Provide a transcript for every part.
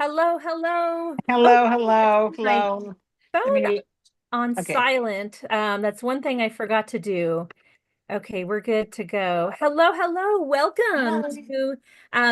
Hello, hello. Oh, Hello, hello, my hello. Let phone me, on okay. silent. That's one thing I forgot to do. Okay, we're good to go. Hello, hello. Welcome Hi. to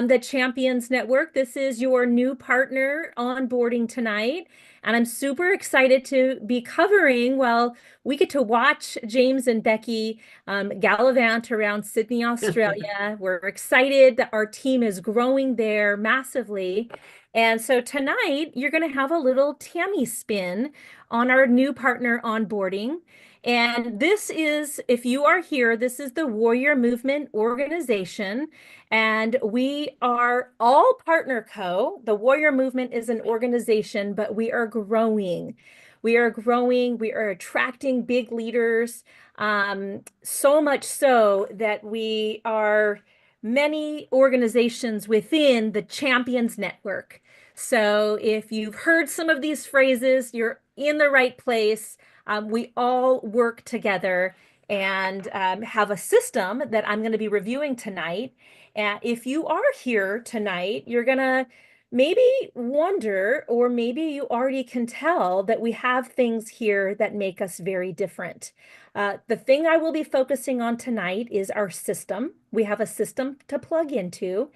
the Champions Network. This is your new partner onboarding tonight. And I'm super excited to be covering, well, we get to watch James and Becky gallivant around Sydney, Australia. We're excited that our team is growing there massively. And so tonight, you're going to have a little Tammy spin on our new partner onboarding. And this is, if you are here, this is the Warrior Movement Organization, and we are all Partner Co. The Warrior Movement is an organization, but we are growing. We are growing. We are attracting big leaders, so much so that we are many organizations within the Champions Network. So if you've heard some of these phrases, you're in the right place. We all work together and have a system that I'm going to be reviewing tonight. And if you are here tonight, you're going to maybe wonder, or maybe you already can tell that we have things here that make us very different. The thing I will be focusing on tonight is our system. We have a system to plug into,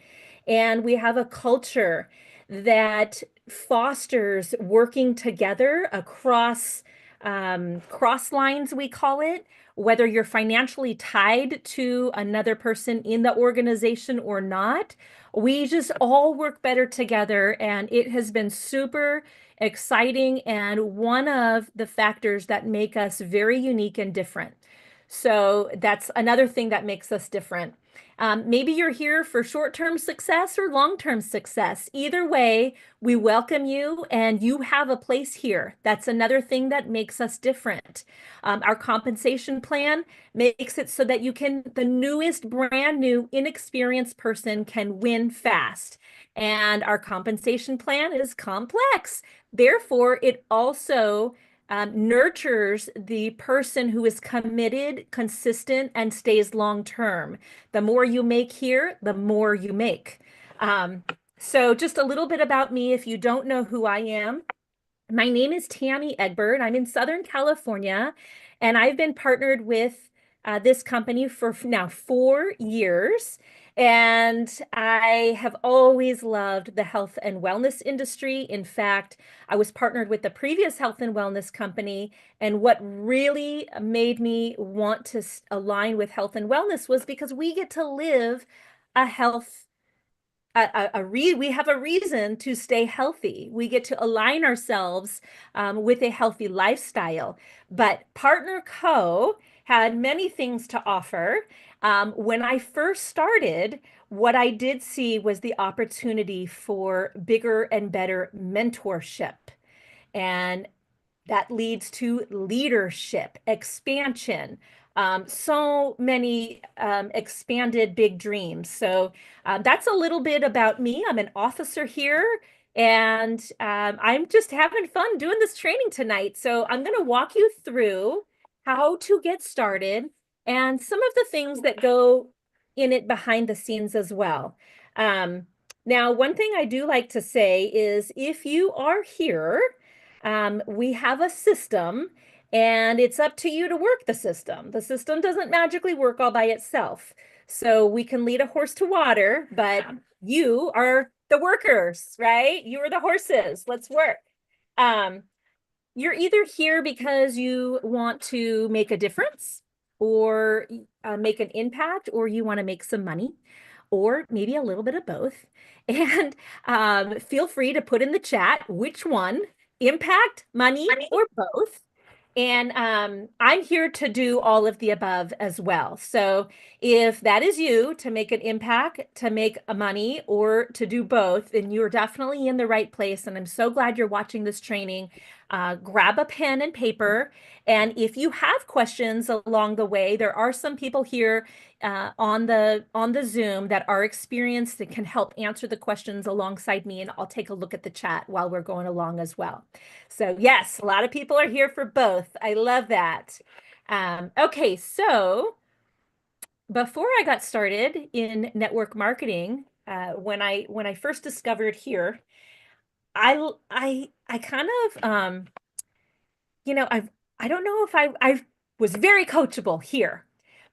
and we have a culture that fosters working together across cross lines, we call it, whether you're financially tied to another person in the organization or not. We just all work better together, and it has been super exciting and one of the factors that make us very unique and different. So that's another thing that makes us different. Maybe you're here for short-term success or long-term success. Either way, we welcome you and you have a place here. That's another thing that makes us different. Our compensation plan makes it so that the newest, brand new, inexperienced person can win fast. And our compensation plan is complex. Therefore, it also nurtures the person who is committed, consistent, and stays long term. The more you make here, the more you make. Um, so just a little bit about me if you don't know who I am. My name is Tammy Egbert. I'm in Southern California, and I've been partnered with this company for now 4 years. And I have always loved the health and wellness industry. In fact, I was partnered with the previous health and wellness company. And what really made me want to align with health and wellness was because we get to live a health we have a reason to stay healthy. We get to align ourselves with a healthy lifestyle. But Partner Co. had many things to offer. When I first started, what I did see was the opportunity for bigger and better mentorship. And that leads to leadership, expansion, so many expanded big dreams. So that's a little bit about me. I'm an officer here, and I'm just having fun doing this training tonight. So I'm going to walk you through how to get started and some of the things that go in it behind the scenes as well. Um, Now, one thing I do like to say is if you are here, we have a system, and it's up to you to work the system. The system doesn't magically work all by itself. So we can lead a horse to water, but you are the workers, right? You are the horses. Let's work. Um, you're either here because you want to make a difference or make an impact, or you want to make some money, or maybe a little bit of both. And feel free to put in the chat which one, impact, money, or both. And I'm here to do all of the above as well. So if that is you, to make an impact, to make a money, or to do both, then you're definitely in the right place. And I'm so glad you're watching this training. Grab a pen and paper. And if you have questions along the way, there are some people here on the Zoom that are experienced that can help answer the questions alongside me, and I'll take a look at the chat while we're going along as well. So yes, a lot of people are here for both. I love that. Okay, so before I got started in network marketing, when I first discovered here, I kind of I don't know if I was very coachable here,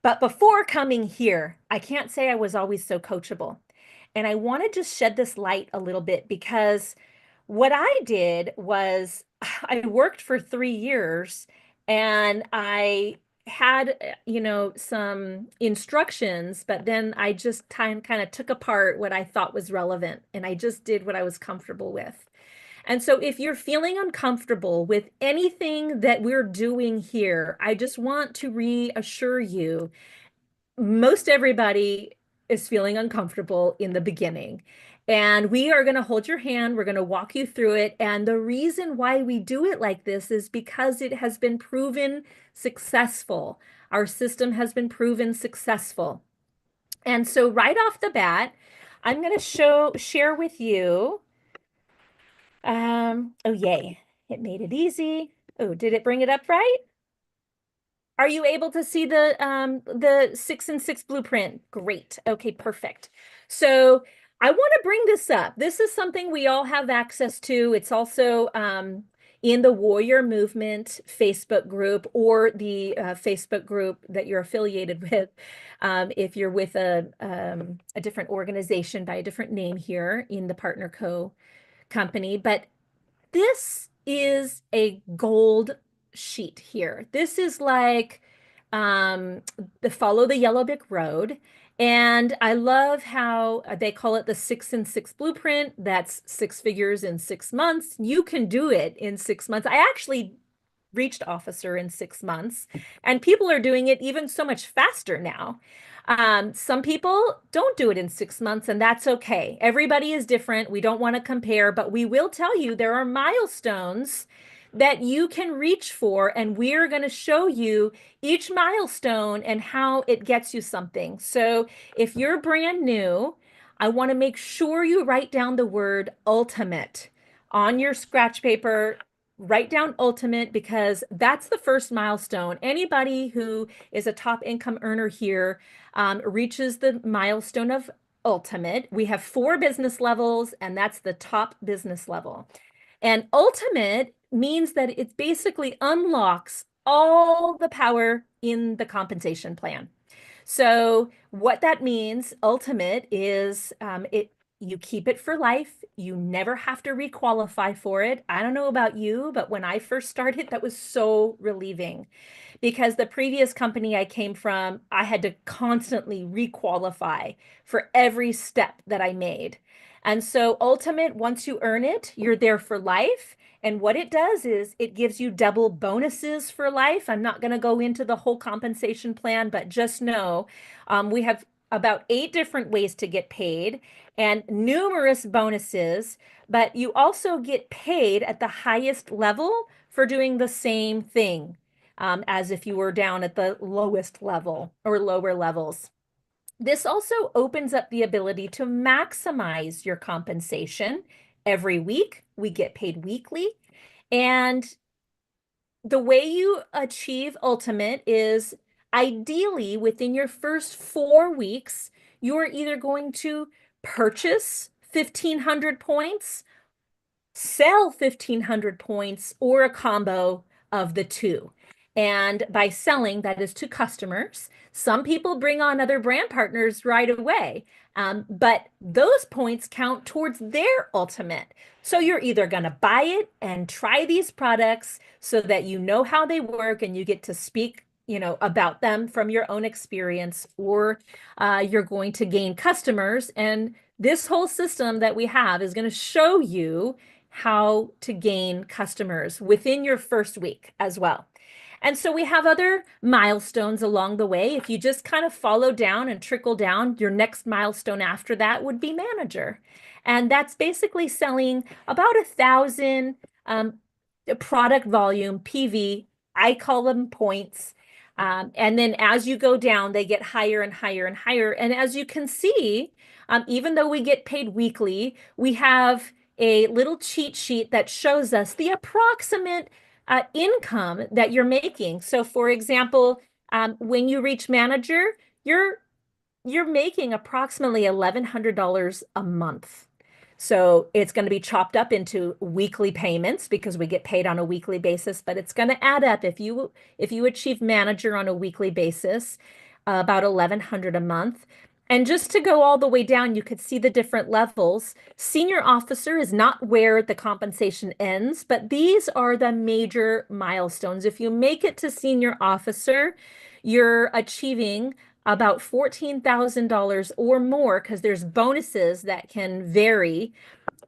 but before coming here, I can't say I was always so coachable. And I want to just shed this light a little bit because what I did was I worked for 3 years and I had, some instructions, but then I just kind of took apart what I thought was relevant and I just did what I was comfortable with. And so if you're feeling uncomfortable with anything that we're doing here, I just want to reassure you, most everybody is feeling uncomfortable in the beginning. And we are going to hold your hand. We're going to walk you through it. And the reason why we do it like this is because it has been proven successful. Our system has been proven successful. And so right off the bat, I'm going to share with you. Oh, yay. It made it easy. Oh, did it bring it up right? Are you able to see the 6 and 6 blueprint? Great. Okay, perfect. So I want to bring this up. This is something we all have access to. It's also in the Warrior Movement Facebook group or the Facebook group that you're affiliated with. If you're with a different organization by a different name here in the Partner Co company, but this is a gold sheet here. This is like the follow the yellow brick road. And I love how they call it the 6 and 6 blueprint. That's 6 figures in 6 months. You can do it in 6 months. I actually reached officer in 6 months, and people are doing it even so much faster now. Some people don't do it in 6 months, and that's okay. Everybody is different. We don't want to compare, but we will tell you there are milestones that you can reach for, and we're going to show you each milestone and how it gets you something. So if you're brand new, I want to make sure you write down the word ultimate on your scratch paper. Write down ultimate because that's the first milestone. Anybody who is a top income earner here reaches the milestone of ultimate. We have 4 business levels, and that's the top business level. And ultimate means that it basically unlocks all the power in the compensation plan. So what that means, ultimate, is you keep it for life. You never have to requalify for it. I don't know about you, but when I first started, that was so relieving because the previous company I came from, I had to constantly requalify for every step that I made. And so ultimate, once you earn it, you're there for life. And what it does is it gives you double bonuses for life. I'm not going to go into the whole compensation plan, but just know we have about 8 different ways to get paid and numerous bonuses, but you also get paid at the highest level for doing the same thing as if you were down at the lowest level or lower levels. This also opens up the ability to maximize your compensation. Every week, we get paid weekly. And the way you achieve ultimate is ideally within your first 4 weeks, you're either going to purchase 1,500 points, sell 1,500 points, or a combo of the two. And by selling, that is to customers. Some people bring on other brand partners right away, but those points count towards their ultimate. So you're either going to buy it and try these products so that you know how they work and you get to speak, about them from your own experience, or you're going to gain customers. And this whole system that we have is going to show you how to gain customers within your first week as well. And so we have other milestones along the way. If you just kind of follow down and trickle down, your next milestone after that would be manager. And that's basically selling about 1,000 product volume, PV. I call them points. And then as you go down, they get higher and higher and higher. And as you can see, even though we get paid weekly, we have a little cheat sheet that shows us the approximate income that you're making. So for example, when you reach manager, you're making approximately $1,100 a month. So it's going to be chopped up into weekly payments because we get paid on a weekly basis, but it's going to add up if you achieve manager on a weekly basis, about 1,100 a month. And just to go all the way down, you could see the different levels. Senior officer is not where the compensation ends, but these are the major milestones. If you make it to senior officer, you're achieving about $14,000 or more because there's bonuses that can vary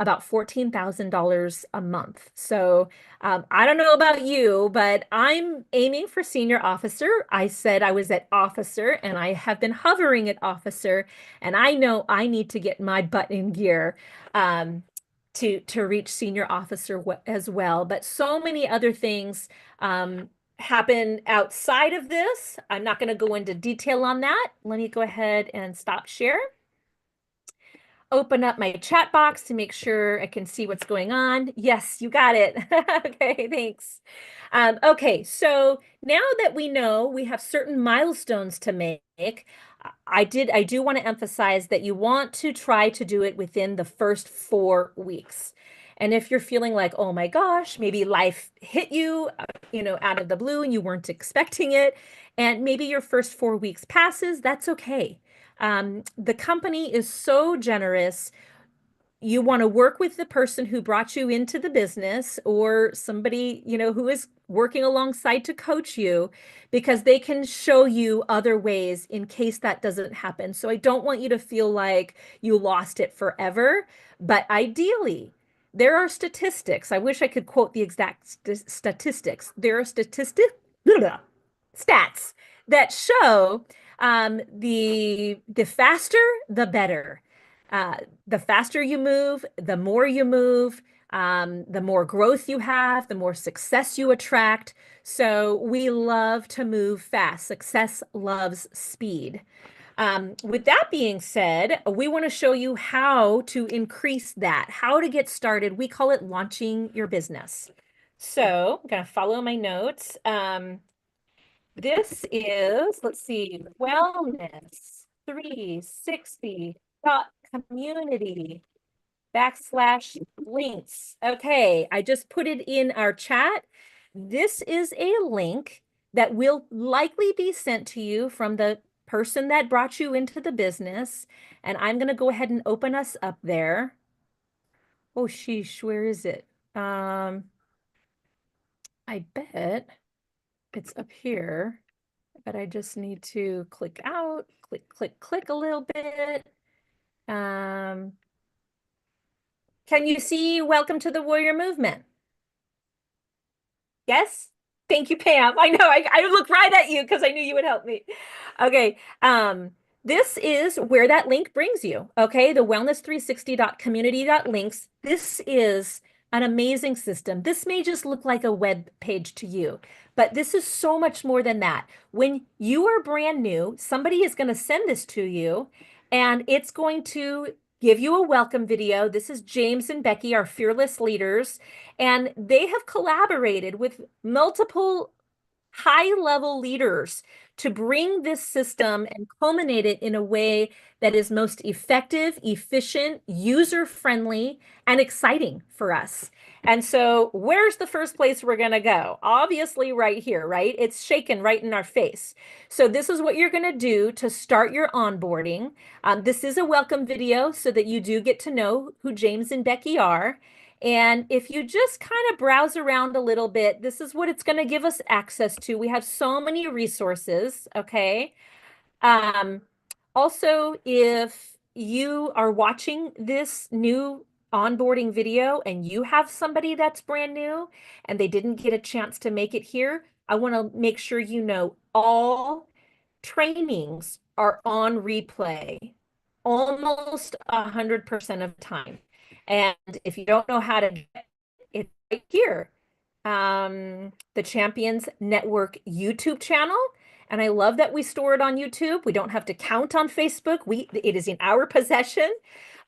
about $14,000 a month. So I don't know about you, but I'm aiming for senior officer. I said I was at officer and I have been hovering at officer, and I know I need to get my butt in gear um, to reach senior officer as well. But so many other things happen outside of this. I'm not going to go into detail on that. Let me go ahead and stop share, open up my chat box to make sure I can see what's going on. Yes, you got it. Okay, thanks. Okay, so now that we know we have certain milestones to make, I do want to emphasize that you want to try to do it within the first 4 weeks. And if you're feeling like, oh my gosh, maybe life hit you, out of the blue and you weren't expecting it, and maybe your first 4 weeks passes, that's okay. The company is so generous. You want to work with the person who brought you into the business or somebody, who is working alongside to coach you because they can show you other ways in case that doesn't happen. So I don't want you to feel like you lost it forever, but ideally, there are statistics. I wish I could quote the exact statistics. There are stats that show the faster, the better. The faster you move, the more growth you have, the more success you attract. So we love to move fast. Success loves speed. With that being said, we want to show you how to increase that, how to get started. We call it launching your business. So I'm going to follow my notes. This is, let's see, wellness360.community/links. Okay, I just put it in our chat. This is a link that will likely be sent to you from the person that brought you into the business. And I'm going to go ahead and open us up there. Oh, sheesh, where is it? I bet it's up here. But I just need to click out, click a little bit. Can you see Welcome to the Warrior Movement? Yes? Thank you, Pam. I know, I looked right at you because I knew you would help me. Okay, this is where that link brings you, okay? The wellness360.community.links. This is an amazing system. This may just look like a web page to you, but this is so much more than that. When you are brand new, somebody is going to send this to you, and it's going to give you a welcome video. This is James and Becky, our fearless leaders, and they have collaborated with multiple high-level leaders to bring this system and culminate it in a way that is most effective, efficient, user-friendly, and exciting for us. And so where's the first place we're going to go? Obviously right here, right? It's shaken right in our face. So this is what you're going to do to start your onboarding. This is a welcome video so that you do get to know who James and Becky are. And if you just kind of browse around a little bit, this is what it's going to give us access to. We have so many resources, okay? Um, Also, if you are watching this new onboarding video and you have somebody that's brand new and they didn't get a chance to make it here, I want to make sure you know all trainings are on replay almost 100% of the time. And if you don't know how to get it, right here, the Champions Network YouTube channel. And I love that we store it on YouTube. We don't have to count on Facebook. It is in our possession.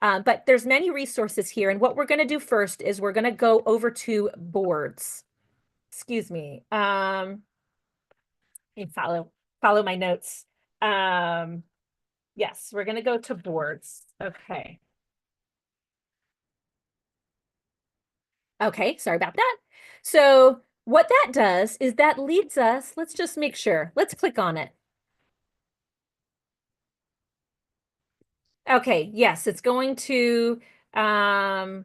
But there's many resources here. And what we're going to do first is we're going to go over to boards. Excuse me. Follow my notes. Yes, we're going to go to boards. Okay. Okay, sorry about that. So what that does is that leads us, let's just make sure. Let's click on it. Okay, yes, it's going to um,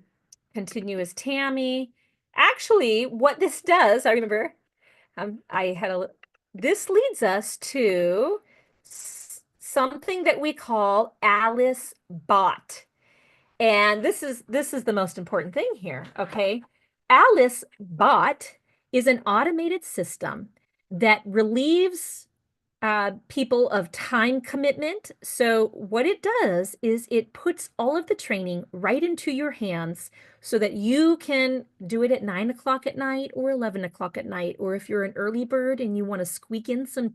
continue as Tammy. Actually, what this does, I remember I had this leads us to something that we call Alice Bot. And this is the most important thing here, okay? Alice Bot is an automated system that relieves people of time commitment. So what it does is it puts all of the training right into your hands so that you can do it at 9 o'clock at night or 11 o'clock at night. Or if you're an early bird and you want to squeak in some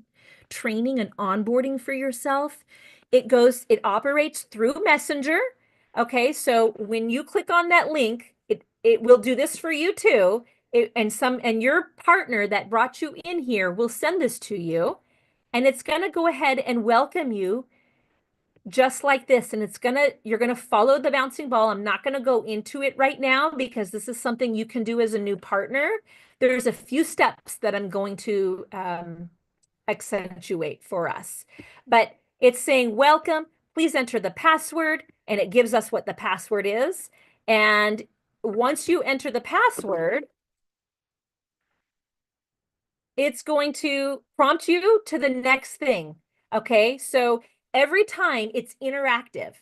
training and onboarding for yourself, it operates through Messenger. Okay, so when you click on that link, it will do this for you too. And your partner that brought you in here will send this to you, and it's going to go ahead and welcome you just like this. And you're going to follow the bouncing ball. I'm not going to go into it right now because this is something you can do as a new partner. There's a few steps that I'm going to accentuate for us, but it's saying, welcome, please enter the password. And it gives us what the password is. And once you enter the password, it's going to prompt you to the next thing. Okay, so every time it's interactive,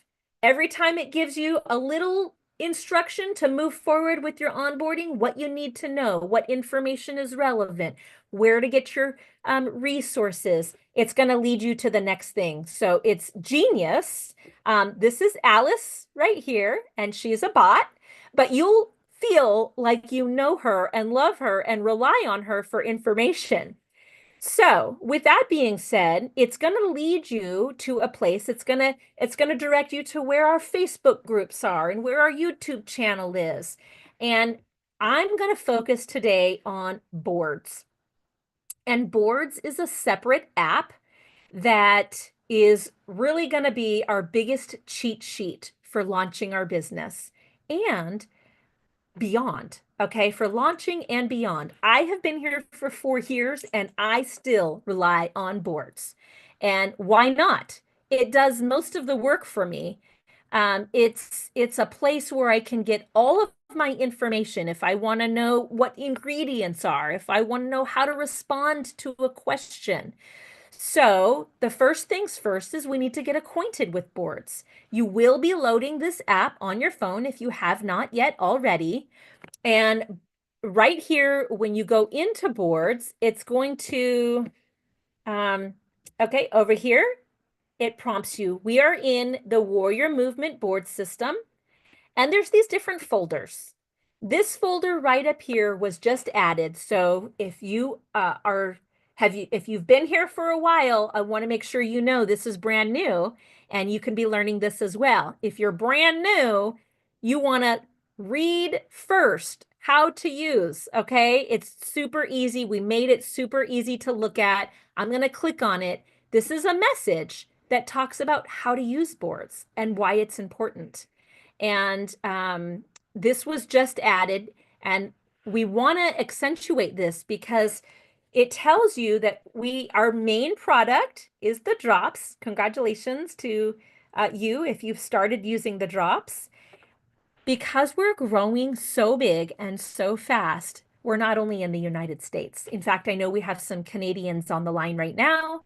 every time it gives you a little instruction to move forward with your onboarding, what you need to know, what information is relevant, where to get your resources, it's going to lead you to the next thing. So it's genius. This is Alice right here, and she's a bot, but you'll feel like you know her and love her and rely on her for information. So, with that being said, it's going to lead you to a place. It's going to direct you to where our Facebook groups are and where our YouTube channel is. And I'm going to focus today on Boards. And Boards is a separate app that is really going to be our biggest cheat sheet for launching our business and beyond. Okay, for launching and beyond. I have been here for 4 years and I still rely on Boards. And why not? It does most of the work for me. It's a place where I can get all of my information. If I want to know what ingredients are, if I want to know how to respond to a question. So the first things first is we need to get acquainted with Boards. You will be loading this app on your phone if you have not yet already. And right here, when you go into Boards, it's going to, okay, over here, it prompts you. We are in the Warrior Movement board system, and there's these different folders. This folder right up here was just added. So if you if you've been here for a while, I want to make sure you know this is brand new and you can be learning this as well. If you're brand new, you want to read first how to use, okay? It's super easy. We made it super easy to look at. I'm going to click on it. This is a message that talks about how to use Boards and why it's important. And this was just added, and we want to accentuate this because it tells you that our main product is the drops. Congratulations to you if you've started using the drops. Because we're growing so big and so fast, we're not only in the United States. In fact, I know we have some Canadians on the line right now.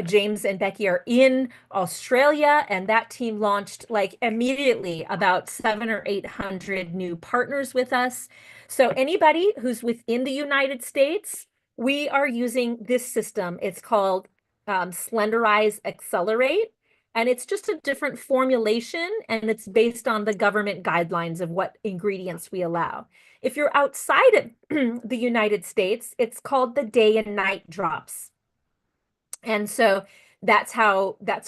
James and Becky are in Australia, and that team launched like immediately about 700 or 800 new partners with us. So anybody who's within the United States, we are using this system. It's called Slenderize Accelerate. And it's just a different formulation, and it's based on the government guidelines of what ingredients we allow. If you're outside of the United States, it's called the day and night drops. And so that's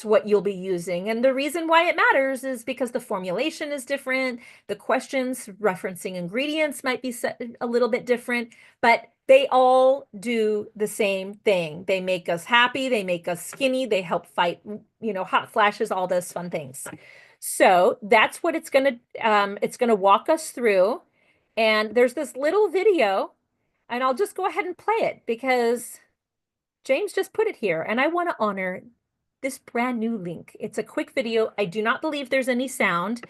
what you'll be using. And the reason why it matters is because the formulation is different. The questions referencing ingredients might be a little bit different, but they all do the same thing. They make us happy, they make us skinny, they help fight, hot flashes, all those fun things. So that's what it's gonna walk us through. And there's this little video, and I'll just go ahead and play it because James just put it here, and I want to honor this brand new link. It's a quick video. I do not believe there's any sound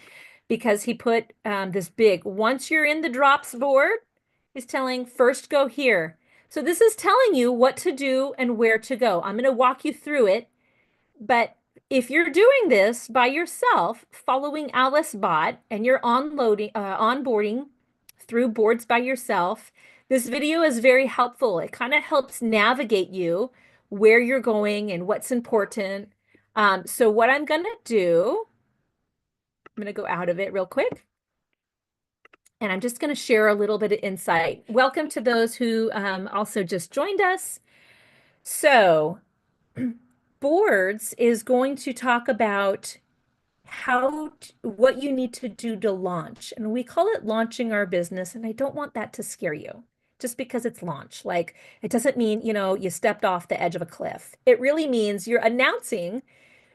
because he put this big, once you're in the drops board, he's telling first go here. So this is telling you what to do and where to go. I'm going to walk you through it. But if you're doing this by yourself, following Alice Bot, and you're onboarding through boards by yourself, this video is very helpful. It kind of helps navigate you where you're going and what's important. So what I'm going to do, I'm going to go out of it real quick. And I'm just going to share a little bit of insight. Welcome to those who also just joined us. So boards is going to talk about what you need to do to launch. And we call it launching our business. And I don't want that to scare you just because it's launch. Like, it doesn't mean, you stepped off the edge of a cliff. It really means you're announcing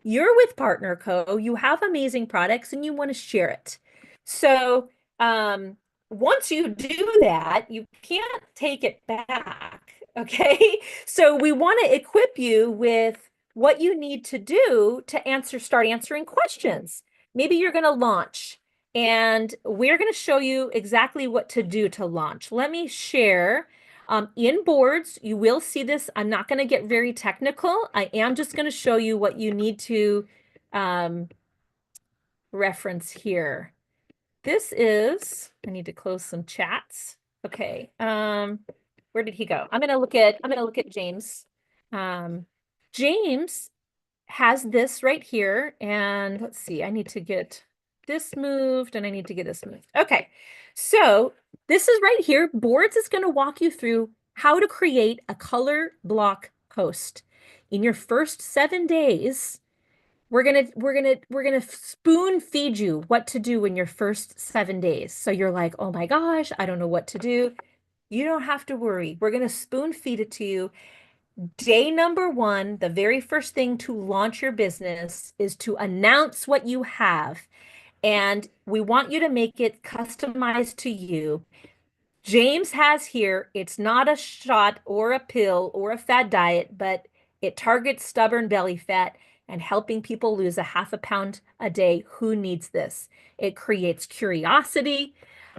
you're with Partner Co. You have amazing products and you want to share it. So once you do that, you can't take it back. Okay. So we want to equip you with what you need to do to start answering questions. Maybe you're going to launch and we're going to show you exactly what to do to launch. Let me share. In boards, you will see this. I'm not going to get very technical. I am just going to show you what you need to reference here. This is, I need to close some chats. Okay. Where did he go? I'm going to look at James. James has this right here. And let's see, I need to get this moved and I need to get this moved. Okay. So this is right here. Boards is going to walk you through how to create a color block post. In your first 7 days, we're gonna spoon feed you what to do in your first 7 days. So you're like, oh my gosh, I don't know what to do. You don't have to worry. We're gonna spoon feed it to you. Day number 1, the very first thing to launch your business is to announce what you have. And we want you to make it customized to you. James has here, it's not a shot or a pill or a fad diet, but it targets stubborn belly fat and helping people lose a half a pound a day. Who needs this? It creates curiosity.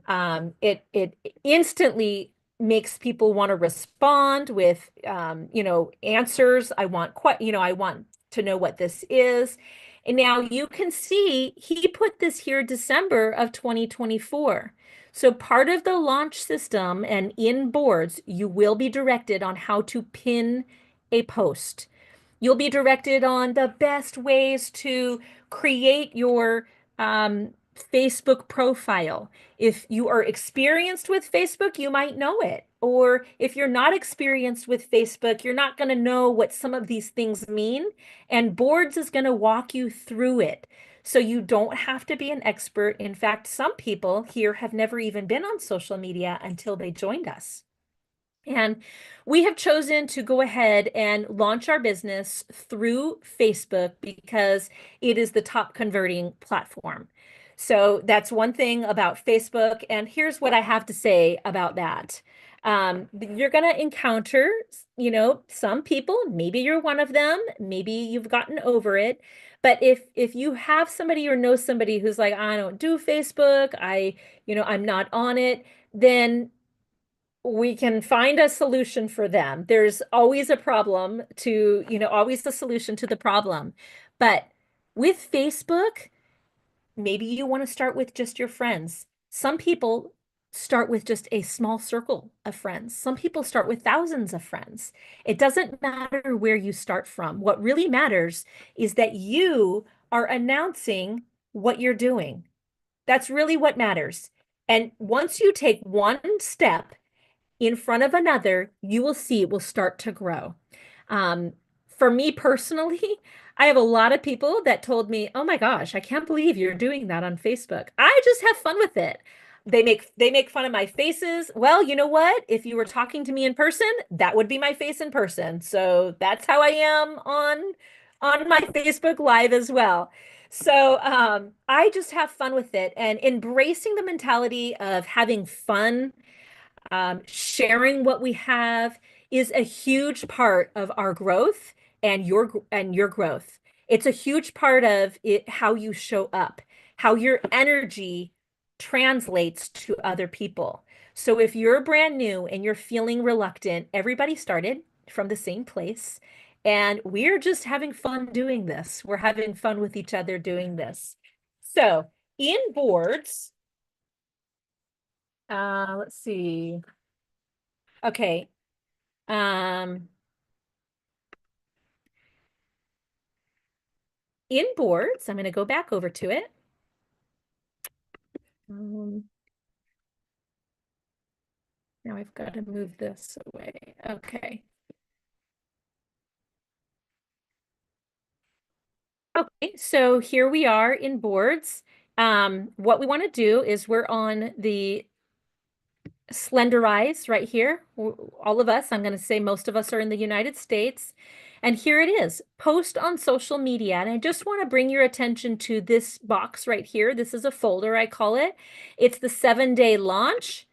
It instantly makes people want to respond with, answers. I want to know what this is. And now you can see he put this here December of 2024. So part of the launch system and in boards, you will be directed on how to pin a post. You'll be directed on the best ways to create your Facebook profile. If you are experienced with Facebook, you might know it. Or if you're not experienced with Facebook, you're not going to know what some of these things mean. And boards is going to walk you through it. So you don't have to be an expert. In fact, some people here have never even been on social media until they joined us. And we have chosen to go ahead and launch our business through Facebook because it is the top converting platform. So that's one thing about Facebook. And here's what I have to say about that. You're going to encounter, some people, maybe you're one of them, maybe you've gotten over it. But if you have somebody or know somebody who's like, I don't do Facebook, I'm not on it, then we can find a solution for them. There's always a problem to, always a solution to the problem. But with Facebook, maybe you want to start with just your friends. Some people start with just a small circle of friends. Some people start with thousands of friends. It doesn't matter where you start from. What really matters is that you are announcing what you're doing. That's really what matters. And once you take one step in front of another, you will see it will start to grow. For me personally, I have a lot of people that told me, oh my gosh, I can't believe you're doing that on Facebook. I just have fun with it. They make fun of my faces. Well, you know what? If you were talking to me in person, that would be my face in person. So that's how I am on my Facebook Live as well. So I just have fun with it and embracing the mentality of having fun, sharing what we have is a huge part of our growth and your growth. It's a huge part of it, how you show up, how your energy translates to other people. So if you're brand new and you're feeling reluctant, everybody started from the same place. And we're just having fun doing this. We're having fun with each other doing this. So in boards, let's see. Okay. Um, in boards, I'm going to go back over to it. Um, Now I've got to move this away. Okay. Okay, so here we are in boards. What we want to do is we're on the slenderize right here. All of us, I'm going to say most of us are in the United States. And here it is, post on social media. And I just want to bring your attention to this box right here. This is a folder, I call it. It's the 7-day launch.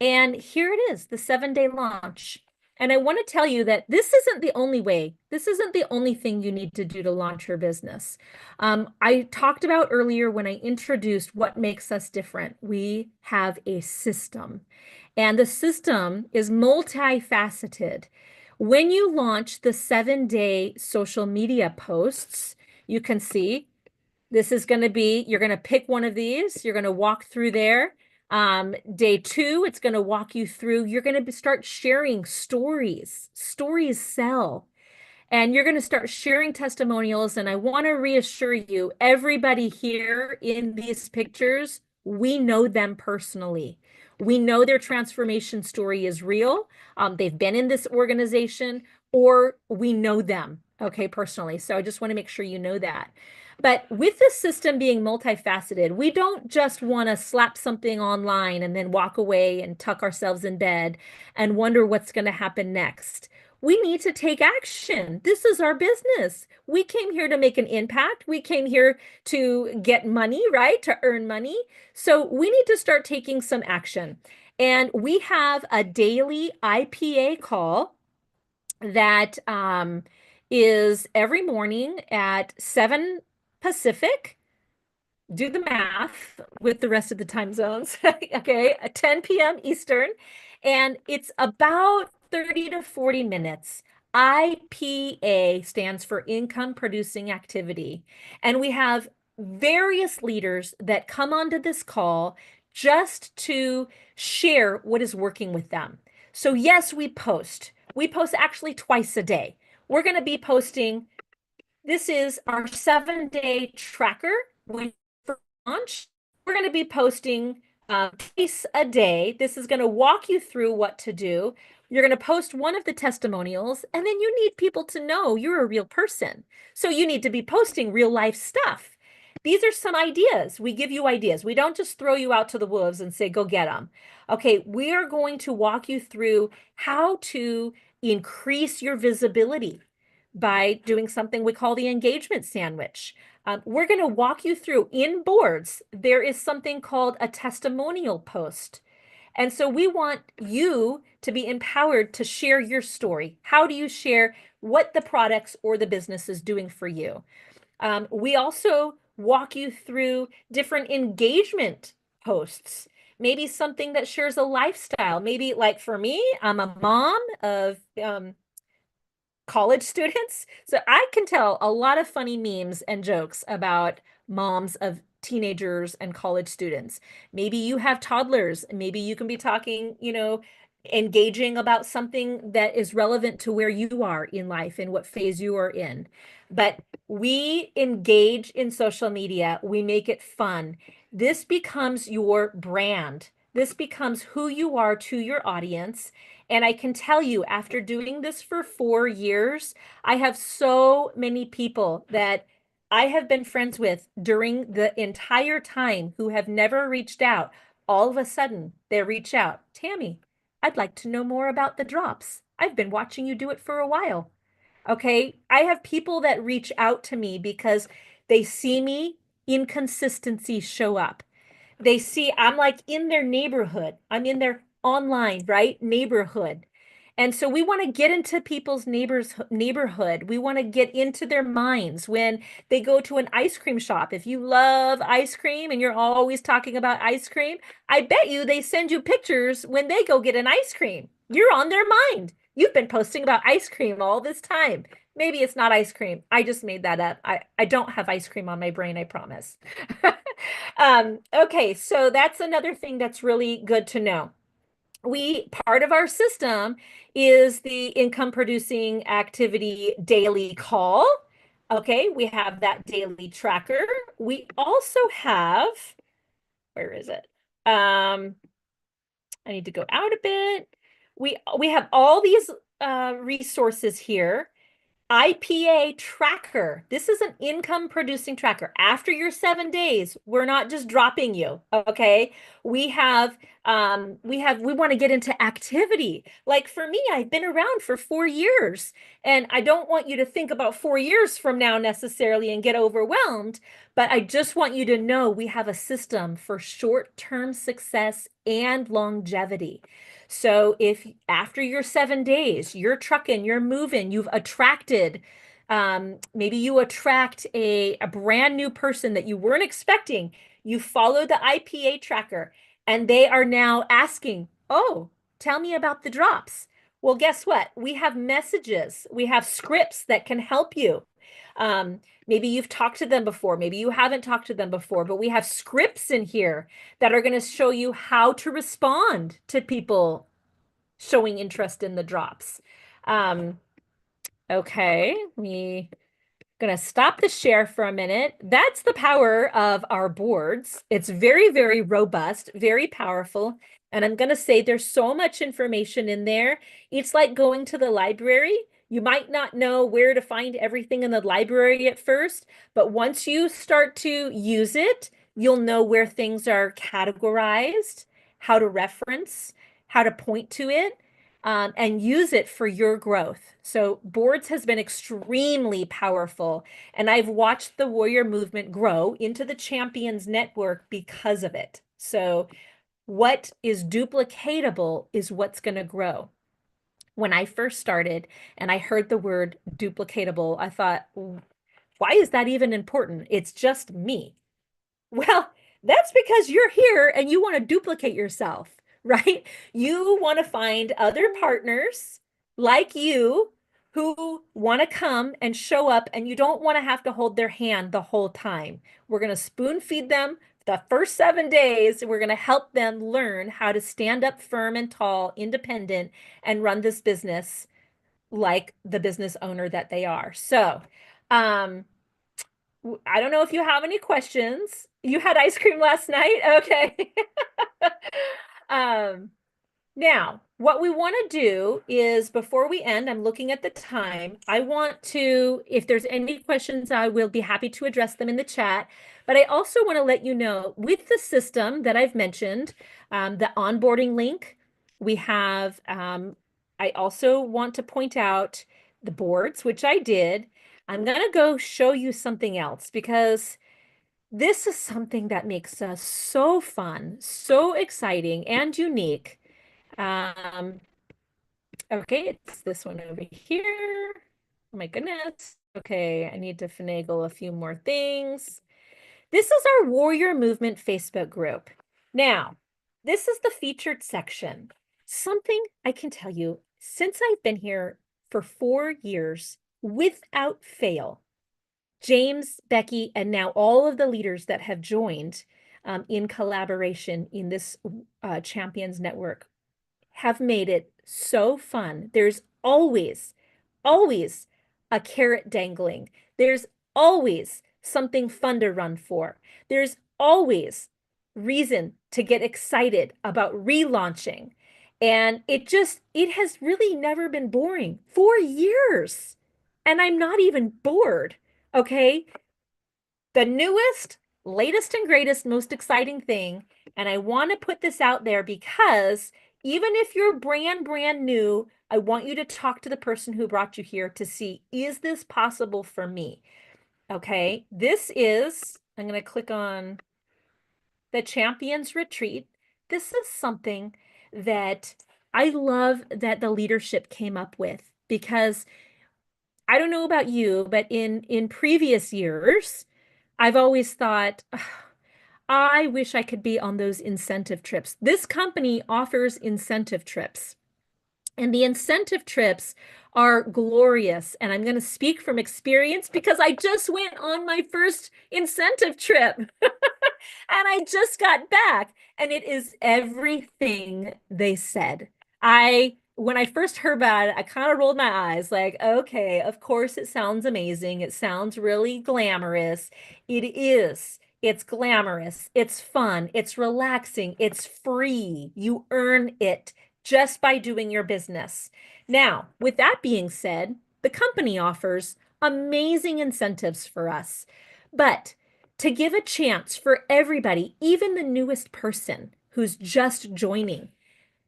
And here it is, the 7-day launch. And I want to tell you that this isn't the only way. This isn't the only thing you need to do to launch your business. I talked about earlier when I introduced what makes us different. We have a system, and the system is multifaceted. When you launch the 7-day social media posts, you can see this is going to be, you're going to pick one of these, you're going to walk through there. Day 2, it's going to walk you through, you're going to start sharing stories. Stories sell. And you're going to start sharing testimonials. And I want to reassure you, everybody here in these pictures, we know them personally. We know their transformation story is real. They've been in this organization, or we know them, okay, personally. So I just want to make sure you know that. But with this system being multifaceted, we don't just want to slap something online and then walk away and tuck ourselves in bed and wonder what's going to happen next. We need to take action. This is our business. We came here to make an impact. We came here to get money, right? To earn money. So we need to start taking some action. And we have a daily IPA call that is every morning at 7 Pacific. Do the math with the rest of the time zones. Okay, at 10 p.m. Eastern. And it's about 30 to 40 minutes. IPA stands for income producing activity. And we have various leaders that come onto this call just to share what is working with them. So, yes, we post. We post actually twice a day. We're going to be posting. This is our 7-day tracker. When launch, we're going to be posting twice a day. This is going to walk you through what to do. You're going to post one of the testimonials, and then you need people to know you're a real person. So you need to be posting real life stuff. These are some ideas. We give you ideas. We don't just throw you out to the wolves and say, go get them. Okay, we are going to walk you through how to increase your visibility by doing something we call the engagement sandwich. We're going to walk you through in boards. There is something called a testimonial post. And so we want you to be empowered to share your story. How do you share what the products or the business is doing for you? We also walk you through different engagement posts. Maybe something that shares a lifestyle. Maybe like for me, I'm a mom of college students. So I can tell a lot of funny memes and jokes about moms of teenagers and college students. Maybe you have toddlers. Maybe you can be talking, engaging about something that is relevant to where you are in life and what phase you are in. But we engage in social media, we make it fun. This becomes your brand. This becomes who you are to your audience. And I can tell you, after doing this for 4 years, I have so many people that I have been friends with during the entire time who have never reached out. All of a sudden, they reach out. Tammy, I'd like to know more about the drops. I've been watching you do it for a while. Okay. I have people that reach out to me because They see me, inconsistencies show up. They see I'm like in their neighborhood. I'm in their online, right? Neighborhood. And so we want to get into people's neighborhood. We want to get into their minds when they go to an ice cream shop. If you love ice cream and you're always talking about ice cream, I bet you they send you pictures when they go get an ice cream. You're on their mind. You've been posting about ice cream all this time. Maybe it's not ice cream. I just made that up. I don't have ice cream on my brain, I promise. Okay, so that's another thing that's really good to know. Part of our system is the income producing activity daily call. Okay, we have that daily tracker. We also have, where is it? I need to go out a bit. We have all these resources here. IPA tracker. This is an income producing tracker. After your 7 days, we're not just dropping you. Okay. We want to get into activity. Like for me, I've been around for 4 years, and I don't want you to think about 4 years from now necessarily and get overwhelmed, but I just want you to know we have a system for short-term success and longevity. So if after your 7 days, you're trucking, you're moving, you've attracted, maybe you attract a brand new person that you weren't expecting, you follow the IPA tracker, and they are now asking, oh, tell me about the drops. Well, guess what? We have messages, we have scripts that can help you. Maybe you've talked to them before, maybe you haven't talked to them before, but we have scripts in here that are going to show you how to respond to people showing interest in the drops. Okay, me gonna stop the share for a minute. That's the power of our boards. It's very, very robust, very powerful. And I'm gonna say there's so much information in there. It's like going to the library. You might not know where to find everything in the library at first, but once you start to use it, you'll know where things are categorized, how to reference, how to point to it, and use it for your growth. So boards has been extremely powerful, and I've watched the warrior movement grow into the champions network because of it. So what is duplicatable is what's going to grow. When I first started and I heard the word duplicatable, I thought, why is that even important? It's just me. Well, that's because you're here and you want to duplicate yourself, right? You want to find other partners like you who want to come and show up, and you don't want to have to hold their hand the whole time. We're going to spoon feed them the first 7 days. We're going to help them learn how to stand up firm and tall, independent, and run this business like the business owner that they are. So, I don't know if you have any questions. You had ice cream last night? Okay. Um, Now, what we want to do is before we end, I'm looking at the time. I want to, if there's any questions, I will be happy to address them in the chat. But I also want to let you know with the system that I've mentioned, the onboarding link, we have, I also want to point out the boards, which I did. I'm going to go show you something else because this is something that makes us so fun, so exciting, and unique. Um, okay, it's this one over here. Oh my goodness. Okay, I need to finagle a few more things. This is our Warrior Movement Facebook group. Now, this is the featured section. Something I can tell you, since I've been here for 4 years, without fail, James, Becky, and now all of the leaders that have joined in collaboration in this Champions Network have made it so fun. There's always, always a carrot dangling. There's always something fun to run for. There's always reason to get excited about relaunching. And it has really never been boring. 4 years. And I'm not even bored. Okay. The newest, latest, and greatest, most exciting thing. And I want to put this out there because even if you're brand new, I want you to talk to the person who brought you here to see, is this possible for me? Okay, this is, I'm going to click on the Champions Retreat. This is something that I love that the leadership came up with because I don't know about you, but in previous years, I've always thought, "Ugh, I wish I could be on those incentive trips." This company offers incentive trips. And the incentive trips are glorious. And I'm going to speak from experience because I just went on my first incentive trip and I just got back. And it is everything they said. When I first heard about it, I kind of rolled my eyes like, okay, of course it sounds amazing. It sounds really glamorous. It is. It's glamorous. It's fun. It's relaxing. It's free. You earn it just by doing your business. Now, with that being said, the company offers amazing incentives for us. But to give a chance for everybody, even the newest person who's just joining,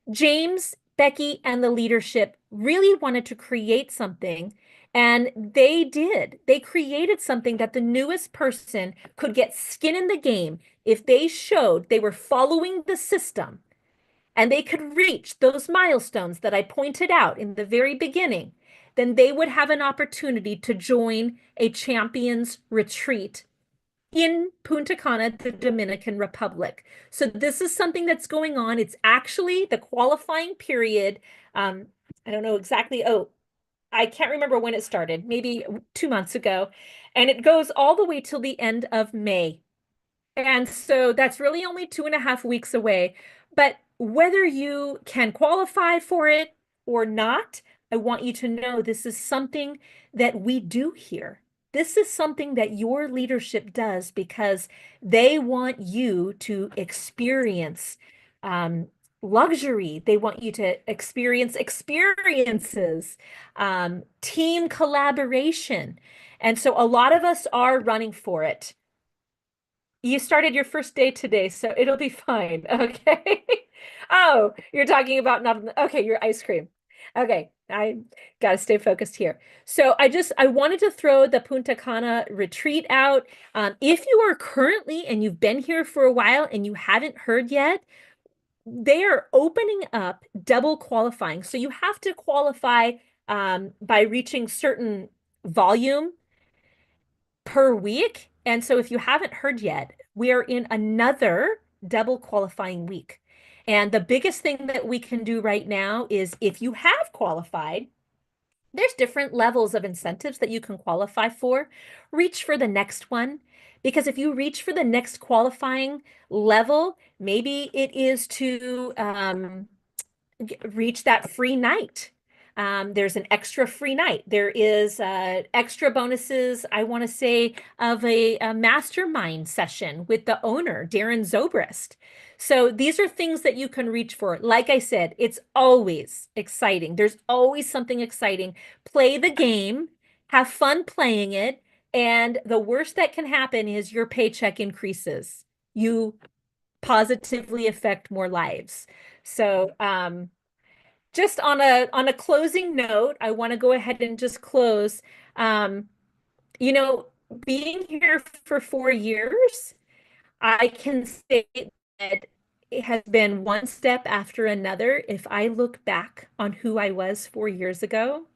James, Becky, and the leadership really wanted to create something. And they did. They created something that the newest person could get skin in the game if they showed they were following the system and they could reach those milestones that I pointed out in the very beginning, then they would have an opportunity to join a champions retreat in Punta Cana, the Dominican Republic. So this is something that's going on. It's actually the qualifying period. I don't know exactly. Oh, I can't remember when it started, maybe 2 months ago. And it goes all the way till the end of May. And so that's really only 2.5 weeks away. But whether you can qualify for it or not, I want you to know this is something that we do here. This is something that your leadership does because they want you to experience um, luxury. They want you to experience experiences, team collaboration. And so a lot of us are running for it. You started your first day today, so it'll be fine. Okay. Oh, you're talking about not, okay, your ice cream. Okay, I got to stay focused here. So I wanted to throw the Punta Cana retreat out. If you are currently and you've been here for a while and you haven't heard yet, they are opening up double qualifying. So you have to qualify by reaching certain volume per week. And so if you haven't heard yet, we are in another double qualifying week. And the biggest thing that we can do right now is if you have qualified, there's different levels of incentives that you can qualify for. Reach for the next one. Because if you reach for the next qualifying level, maybe it is to reach that free night. There's an extra free night. There is extra bonuses, I want to say, of a mastermind session with the owner, Darren Zobrist. So these are things that you can reach for. Like I said, it's always exciting. There's always something exciting. Play the game, have fun playing it, and the worst that can happen is your paycheck increases. You positively affect more lives. So, just on a closing note, I want to go ahead and just close. Um, you know, being here for 4 years, I can say that it has been one step after another. If I look back on who I was 4 years ago,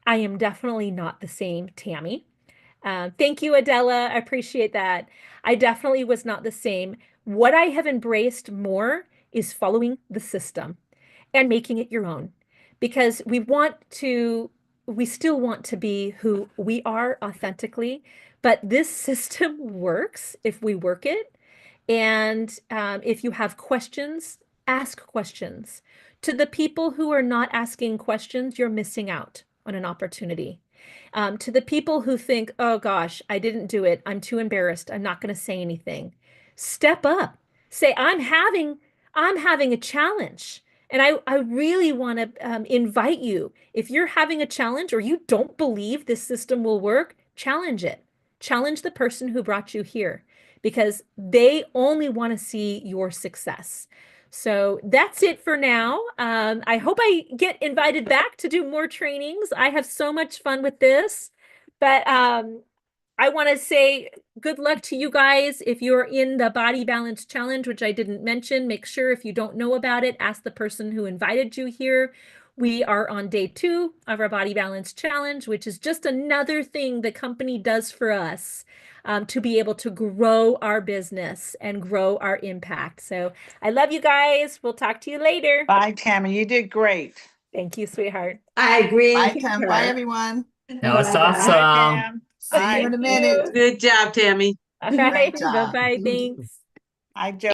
I am definitely not the same Tammy. Thank you, Adela. I appreciate that. I definitely was not the same. What I have embraced more is following the system and making it your own because we still want to be who we are authentically, but this system works if we work it. And if you have questions, ask questions. To the people who are not asking questions, you're missing out on an opportunity. To the people who think, oh gosh, I didn't do it. I'm too embarrassed. I'm not going to say anything. Step up. Say, I'm having a challenge. And I really want to invite you. If you're having a challenge or you don't believe this system will work, challenge it. Challenge the person who brought you here because they only want to see your success. So that's it for now. I hope I get invited back to do more trainings. I have so much fun with this, but I want to say good luck to you guys. If you're in the Body Balance Challenge, which I didn't mention, make sure if you don't know about it, ask the person who invited you here. We are on day 2 of our Body Balance Challenge, which is just another thing the company does for us to be able to grow our business and grow our impact. So I love you guys. We'll talk to you later. Bye, Tammy. You did great. Thank you, sweetheart. I agree. Bye, Tam. Bye, everyone. That was Bye. awesome. Bye, Pam. See you in a minute. Good job, Tammy. All right. Great job. Bye-bye. Thanks. Hi, Joe.